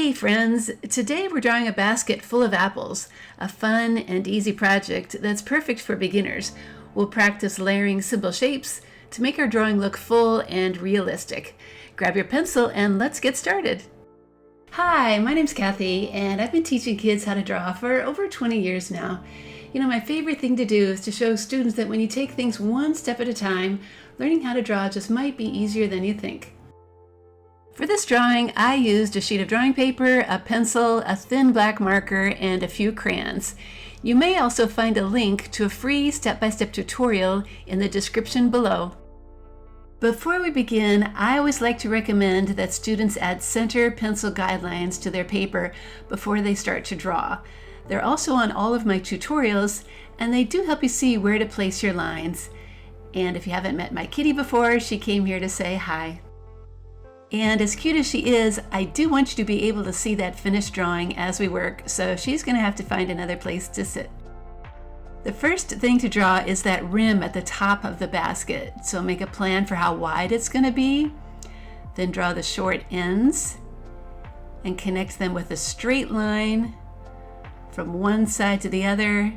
Hey friends, today we're drawing a basket full of apples, a fun and easy project that's perfect for beginners. We'll practice layering simple shapes to make our drawing look full and realistic. Grab your pencil and let's get started. Hi, my name's Kathy and I've been teaching kids how to draw for over 20 years now. My favorite thing to do is to show students that when you take things one step at a time, learning how to draw just might be easier than you think. For this drawing, I used a sheet of drawing paper, a pencil, a thin black marker, and a few crayons. You may also find a link to a free step-by-step tutorial in the description below. Before we begin, I always like to recommend that students add center pencil guidelines to their paper before they start to draw. They're also on all of my tutorials, and they do help you see where to place your lines. And if you haven't met my kitty before, she came here to say hi. And as cute as she is, I do want you to be able to see that finished drawing as we work, so she's going to have to find another place to sit. The first thing to draw is that rim at the top of the basket, so make a plan for how wide it's going to be. Then draw the short ends and connect them with a straight line from one side to the other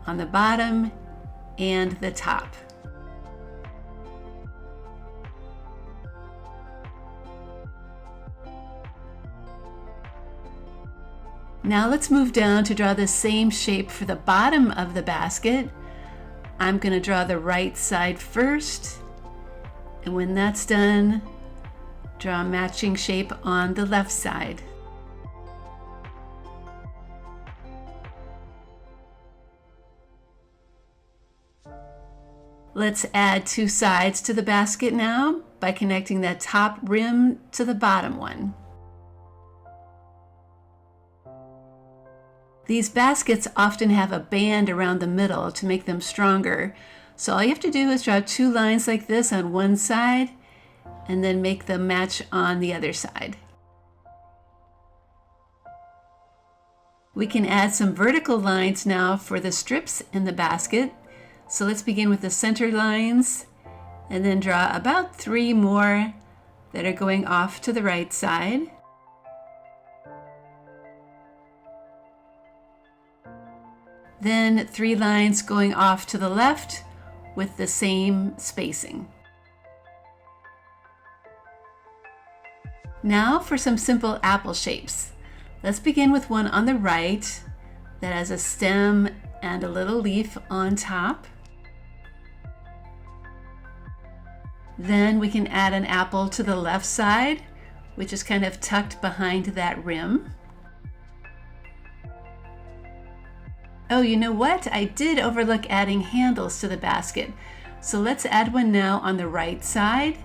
on the bottom and the top. Now let's move down to draw the same shape for the bottom of the basket. I'm going to draw the right side first, and when that's done, draw a matching shape on the left side. Let's add two sides to the basket now by connecting that top rim to the bottom one. These baskets often have a band around the middle to make them stronger. So all you have to do is draw two lines like this on one side and then make them match on the other side. We can add some vertical lines now for the strips in the basket. So let's begin with the center lines and then draw about 3 more that are going off to the right side. Then 3 lines going off to the left with the same spacing. Now for some simple apple shapes. Let's begin with one on the right that has a stem and a little leaf on top. Then we can add an apple to the left side, which is kind of tucked behind that rim. Oh, you know what? I did overlook adding handles to the basket. So let's add one now on the right side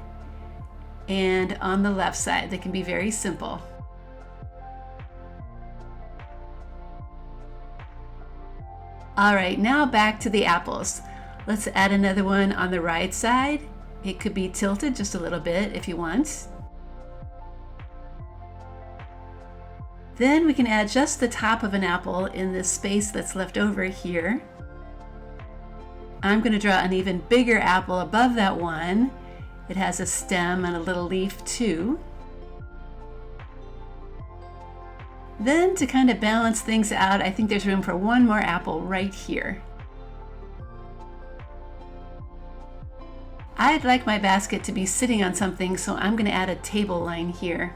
and on the left side. They can be very simple. All right, now back to the apples. Let's add another one on the right side. It could be tilted just a little bit if you want. Then we can add just the top of an apple in this space that's left over here. I'm going to draw an even bigger apple above that one. It has a stem and a little leaf too. Then to kind of balance things out, I think there's room for one more apple right here. I'd like my basket to be sitting on something, so I'm going to add a table line here.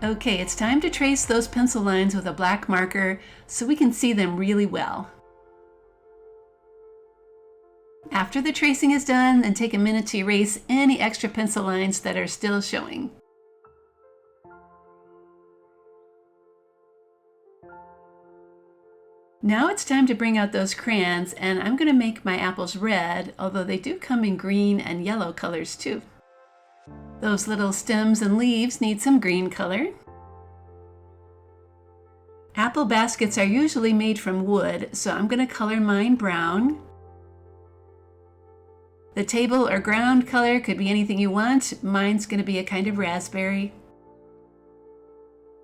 Okay, it's time to trace those pencil lines with a black marker so we can see them really well. After the tracing is done, then take a minute to erase any extra pencil lines that are still showing. Now it's time to bring out those crayons, and I'm going to make my apples red, although they do come in green and yellow colors too. Those little stems and leaves need some green color. Apple baskets are usually made from wood, so I'm going to color mine brown. The table or ground color could be anything you want. Mine's going to be a kind of raspberry.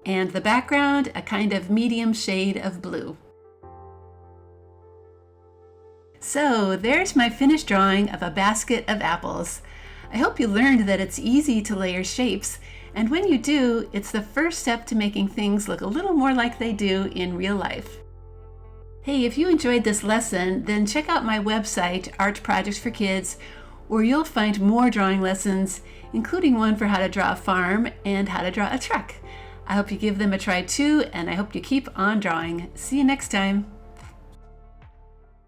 And the background, a kind of medium shade of blue. So there's my finished drawing of a basket of apples. I hope you learned that it's easy to layer shapes And when you do, it's the first step to making things look a little more like they do in real life. Hey, if you enjoyed this lesson, then check out my website, Art Projects for Kids, where you'll find more drawing lessons, including one for how to draw a farm and how to draw a truck. I hope you give them a try too, and I hope you keep on drawing. See you next time.